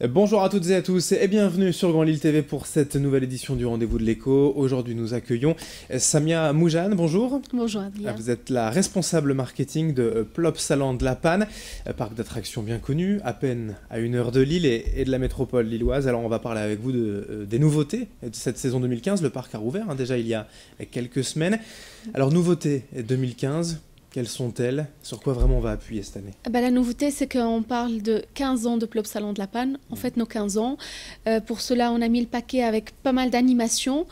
Bonjour à toutes et à tous et bienvenue sur Grand Lille TV pour cette nouvelle édition du Rendez-vous de l'Écho. Aujourd'hui nous accueillons Samia Moujane, bonjour. Bonjour Adrien. Vous êtes la responsable marketing de Plopsaland La Panne, parc d'attractions bien connu, à peine à 1 heure de Lille et de la métropole lilloise. Alors on va parler avec vous des nouveautés de cette saison 2015. Le parc a rouvert déjà il y a quelques semaines. Alors nouveautés 2015, quelles sont-elles? Sur quoi vraiment on va appuyer cette année? La nouveauté, c'est qu'on parle de 15 ans de Plopsaland de la Panne. En fait, nos 15 ans. Pour cela, on a mis le paquet avec pas mal d'animations.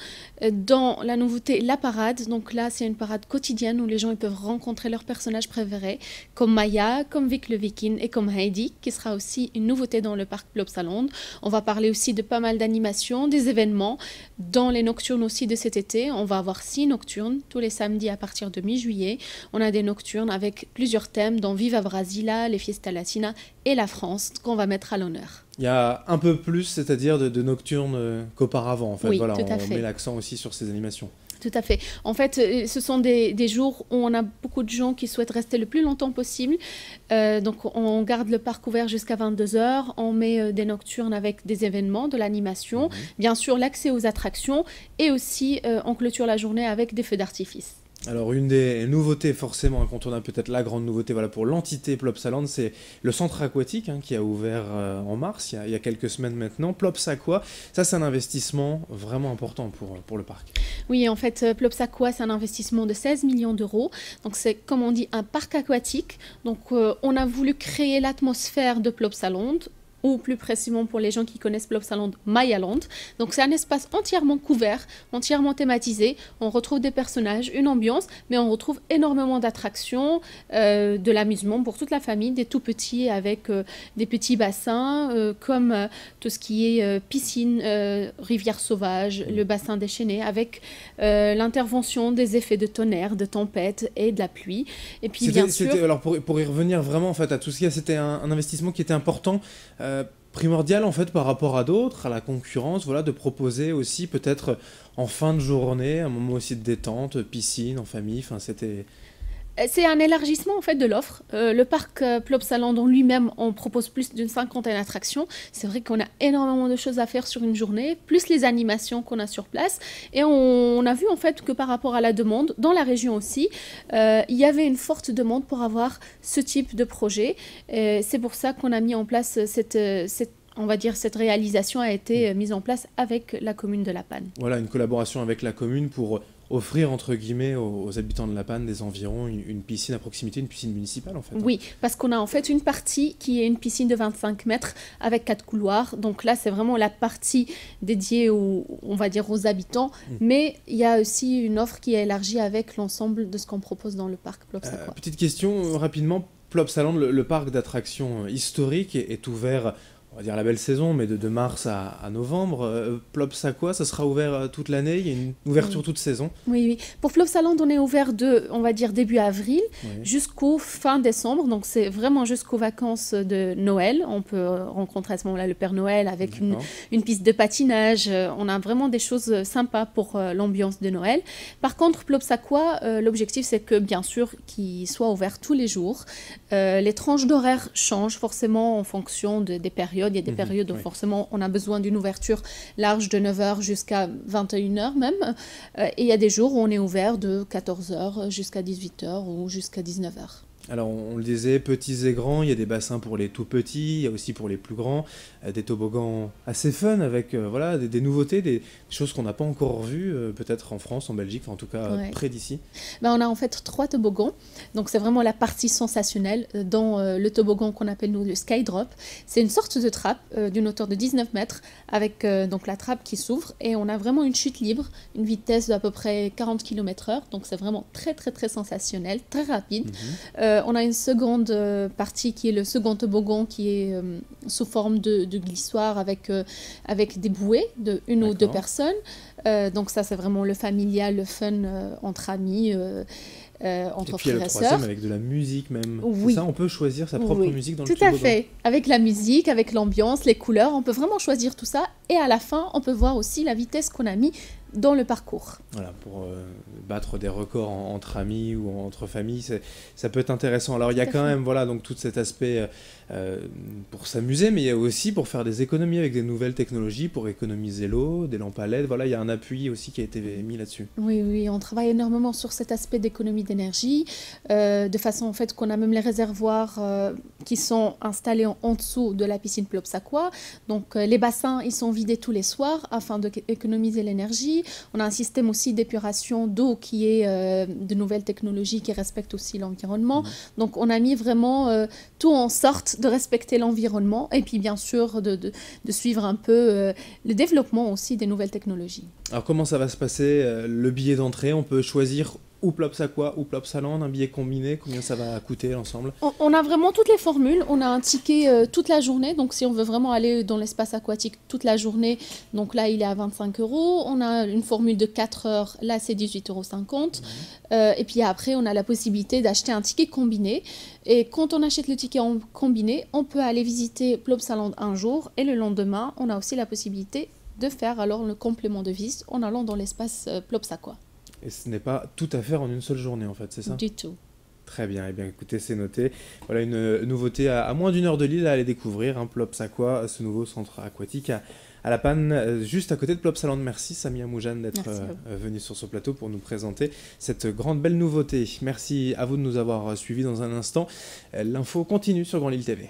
Dans la nouveauté, la parade. Donc là, c'est une parade quotidienne où les gens ils peuvent rencontrer leurs personnages préférés, comme Maya, comme Vic le Viking et comme Heidi, qui sera aussi une nouveauté dans le parc Plopsaland. On va parler aussi de pas mal d'animations, des événements. Dans les nocturnes aussi de cet été, on va avoir 6 nocturnes tous les samedis à partir de mi-juillet. On a des nocturnes avec plusieurs thèmes, dont Viva Brasilia, les Fiesta Latina et la France, qu'on va mettre à l'honneur. Il y a un peu plus, c'est-à-dire de nocturnes qu'auparavant, en fait. Oui, Voilà, tout à on fait. met l'accent aussi sur ces animations. Tout à fait. En fait, ce sont des jours où on a beaucoup de gens qui souhaitent rester le plus longtemps possible. Donc, on garde le parc ouvert jusqu'à 22 heures. On met des nocturnes avec des événements, de l'animation. Bien sûr, l'accès aux attractions. Et aussi, on clôture la journée avec des feux d'artifice. Alors une des nouveautés forcément incontournables, peut-être la grande nouveauté voilà, pour l'entité Plopsaland, c'est le centre aquatique qui a ouvert en mars, il y a quelques semaines maintenant. Plops Aqua, ça c'est un investissement vraiment important pour le parc. Oui, en fait, Plops Aqua, c'est un investissement de 16 millions d'euros. Donc c'est, comme on dit, un parc aquatique. Donc on a voulu créer l'atmosphère de Plopsaland, ou plus précisément pour les gens qui connaissent Plopsaland, Mayaland. Donc c'est un espace entièrement couvert, entièrement thématisé. On retrouve des personnages, une ambiance, mais on retrouve énormément d'attractions, de l'amusement pour toute la famille, des tout petits avec des petits bassins, comme tout ce qui est piscine, rivière sauvage, le bassin déchaîné, avec l'intervention des effets de tonnerre, de tempête et de la pluie. Et puis bien sûr... Alors pour y revenir vraiment en fait, à tout ce qu'il y a, c'était un investissement qui était important. Primordial en fait par rapport à d'autres, à la concurrence, voilà, de proposer aussi peut-être en fin de journée un moment aussi de détente, piscine en famille, enfin c'était... C'est un élargissement en fait de l'offre. Le parc Plopsaland en lui-même, on propose plus d'une 50aine d'attractions. C'est vrai qu'on a énormément de choses à faire sur une journée, plus les animations qu'on a sur place. Et on a vu en fait que par rapport à la demande, dans la région aussi, il y avait une forte demande pour avoir ce type de projet. C'est pour ça qu'on a mis en place on va dire cette réalisation a été mise en place avec la commune de La Panne. Voilà, une collaboration avec la commune pour offrir entre guillemets aux habitants de La Panne des environs une piscine à proximité, une piscine municipale en fait. Oui, parce qu'on a en fait une partie qui est une piscine de 25 mètres avec 4 couloirs. Donc là, c'est vraiment la partie dédiée on va dire aux habitants. Mais il y a aussi une offre qui est élargie avec l'ensemble de ce qu'on propose dans le parc Plops Aqua. Petite question rapidement, Plopsaland, le parc d'attractions historique est ouvert, on va dire la belle saison, mais de mars à novembre. Plops Aqua, ça sera ouvert toute l'année, il y a une ouverture toute saison. Oui, oui. Pour Plopsaland, on est ouvert on va dire, début avril jusqu'au fin décembre. Donc, c'est vraiment jusqu'aux vacances de Noël. On peut rencontrer à ce moment-là le Père Noël avec une piste de patinage. On a vraiment des choses sympas pour l'ambiance de Noël. Par contre, Plops Aqua, l'objectif, c'est que, bien sûr, qu'il soit ouvert tous les jours. Les tranches d'horaire changent forcément en fonction des périodes. Il y a des périodes où forcément on a besoin d'une ouverture large de 9 h jusqu'à 21 h même. Et il y a des jours où on est ouvert de 14 h jusqu'à 18 h ou jusqu'à 19 h. Alors on le disait, petits et grands, il y a des bassins pour les tout petits, il y a aussi pour les plus grands, des toboggans assez fun avec voilà, des nouveautés, des choses qu'on n'a pas encore vues, peut-être en France, en Belgique, enfin, en tout cas près d'ici. On a en fait 3 toboggans, donc c'est vraiment la partie sensationnelle dans le toboggan qu'on appelle nous le Skydrop. C'est une sorte de trappe d'une hauteur de 19 mètres avec donc la trappe qui s'ouvre et on a vraiment une chute libre, une vitesse d'à peu près 40 km/h, donc c'est vraiment très très très sensationnel, très rapide. On a une seconde partie qui est le second toboggan qui est sous forme de glissoire avec des bouées de une ou deux personnes. Donc ça, c'est vraiment le familial, le fun entre amis. entre et puis il y a frères le et troisième sœurs. avec de la musique même. Oui. C'est ça, on peut choisir sa propre Oui, musique dans le tout à toboggan. fait. Avec la musique, avec l'ambiance, les couleurs, on peut vraiment choisir tout ça. Et à la fin, on peut voir aussi la vitesse qu'on a mis dans le parcours. Voilà, pour battre des records entre amis ou entre familles, ça peut être intéressant. Alors il y a Tout à quand fait. même voilà, donc tout cet aspect pour s'amuser, mais il y a aussi pour faire des économies avec des nouvelles technologies, pour économiser l'eau, des lampes à LED. Voilà, il y a un appui aussi qui a été mis là-dessus. Oui, oui, on travaille énormément sur cet aspect d'économie d'énergie, de façon en fait qu'on a même les réservoirs qui sont installés en dessous de la piscine Plops Aqua. Donc les bassins, ils sont vidés tous les soirs afin d'économiser l'énergie. On a un système aussi d'épuration d'eau qui est de nouvelles technologies qui respectent aussi l'environnement. Donc on a mis vraiment tout en sorte de respecter l'environnement et puis bien sûr de suivre un peu le développement aussi des nouvelles technologies. Alors comment ça va se passer le billet d'entrée, on peut choisir ou Plops Aqua ou Plops Land, un billet combiné, combien ça va coûter l'ensemble? On a vraiment toutes les formules. On a un ticket toute la journée. Donc, si on veut vraiment aller dans l'espace aquatique toute la journée, donc là, il est à 25 euros. On a une formule de 4 heures. Là, c'est 18,50 €. Et puis après, on a la possibilité d'acheter un ticket combiné. Et quand on achète le ticket combiné, on peut aller visiter Plops Land un jour. Et le lendemain, on a aussi la possibilité de faire alors le complément de visite en allant dans l'espace Plops Aqua. Et ce n'est pas tout à faire en une seule journée en fait, c'est ça? Du tout. Très bien, eh bien écoutez, c'est noté. Voilà une nouveauté à moins d'une heure de Lille à aller découvrir, hein, Plops Aqua, ce nouveau centre aquatique à La Panne, juste à côté de Plops Land. Merci Samia Moujane d'être venue sur ce plateau pour nous présenter cette grande belle nouveauté. Merci à vous de nous avoir suivis dans un instant. L'info continue sur Grand Lille TV.